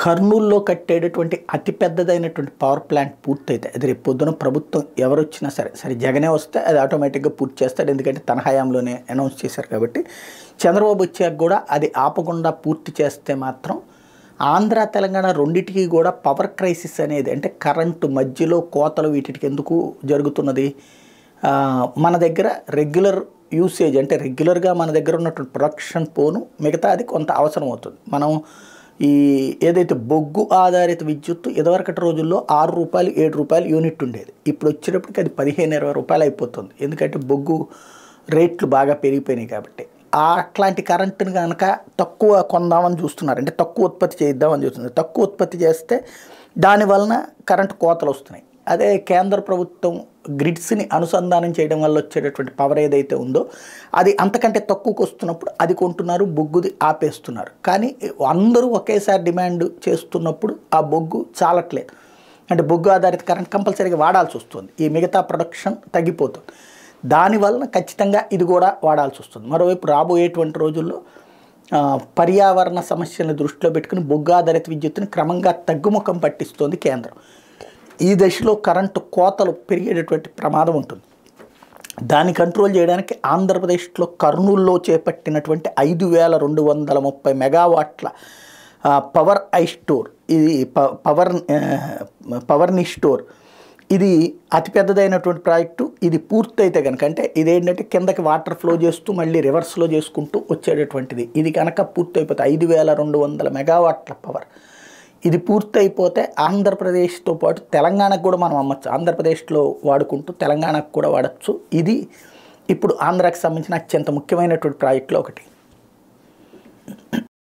కర్నూలులో కట్టేటటువంటి అతి పెద్దదైనటువంటి power plant పూర్తయితే అది రేపు పొద్దున ప్రభుత్వం ఎవరొచ్చినా సరే జగనే వస్తే అది ఆటోమేటిక్గా పూర్తి చేస్తాడు. ఎందుకంటే తన హయాంలోనే అనౌన్స్ చేశారు కాబట్టి. చంద్రబాబు వచ్చాక కూడా అది ఆపకుండా పూర్తి చేస్తే మాత్రం ఆంధ్ర తెలంగాణ రెండింటికి కూడా పవర్ క్రైసిస్ అనేది, అంటే కరెంటు మధ్యలో కోతలు వీటికి ఎందుకు జరుగుతున్నది, మన దగ్గర రెగ్యులర్ యూసేజ్ అంటే రెగ్యులర్గా మన దగ్గర ఉన్నటువంటి ప్రొడక్షన్ పోను మిగతా అది కొంత అవసరం అవుతుంది. మనం ఈ ఏదైతే బొగ్గు ఆధారిత విద్యుత్తు ఇదివరకటి రోజుల్లో ₹6 ₹7 యూనిట్ ఉండేది. ఇప్పుడు వచ్చేటప్పటికి అది 15-20 రూపాయలు అయిపోతుంది. ఎందుకంటే బొగ్గు రేట్లు బాగా పెరిగిపోయినాయి కాబట్టి. అట్లాంటి కరెంటుని కనుక తక్కువ కొందామని చూస్తున్నారు, అంటే తక్కువ ఉత్పత్తి చేద్దామని చూస్తున్నారు. తక్కువ ఉత్పత్తి చేస్తే దానివలన కరెంటు కోతలు వస్తున్నాయి. అదే కేంద్ర ప్రభుత్వం గ్రిడ్స్ని అనుసంధానం చేయడం వల్ల వచ్చేటటువంటి పవర్ ఏదైతే ఉందో అది అంతకంటే తక్కువకు వస్తున్నప్పుడు అది కొంటున్నారు, బొగ్గుది ఆపేస్తున్నారు. కానీ అందరూ ఒకేసారి డిమాండ్ చేస్తున్నప్పుడు ఆ బొగ్గు చాలట్లేదు. అంటే బొగ్గు ఆధారిత కరెంట్ కంపల్సరీగా వాడాల్సి వస్తుంది. ఈ మిగతా ప్రొడక్షన్ తగ్గిపోతుంది. దానివలన ఖచ్చితంగా ఇది కూడా వాడాల్సి వస్తుంది. మరోవైపు రాబోయేటువంటి రోజుల్లో పర్యావరణ సమస్యలను దృష్టిలో పెట్టుకుని బొగ్గు ఆధారిత విద్యుత్తుని క్రమంగా తగ్గుముఖం పట్టిస్తోంది కేంద్రం. ఈ దశలో కరెంటు కోతలు పెరిగేటటువంటి ప్రమాదం ఉంటుంది. దాన్ని కంట్రోల్ చేయడానికి ఆంధ్రప్రదేశ్లో కర్నూలులో చేపట్టినటువంటి 5230 మెగావాట్ల పవర్ ఐ స్టోర్, ఇది పవర్ని స్టోర్, ఇది అతిపెద్దదైనటువంటి ప్రాజెక్టు. ఇది పూర్తయితే కనుక, అంటే ఇదేంటంటే కిందకి వాటర్ ఫ్లో చేస్తూ మళ్ళీ రివర్స్లో చేసుకుంటూ వచ్చేటటువంటిది. ఇది కనుక పూర్తయిపోతే 5200 మెగావాట్ల పవర్, ఇది పూర్తయిపోతే ఆంధ్రప్రదేశ్తో పాటు తెలంగాణకు కూడా మనం అమ్మచ్చు. ఆంధ్రప్రదేశ్లో వాడుకుంటూ తెలంగాణకు కూడా వాడచ్చు. ఇది ఇప్పుడు ఆంధ్రాకి సంబంధించిన అత్యంత ముఖ్యమైనటువంటి ప్రాజెక్టులో ఒకటి.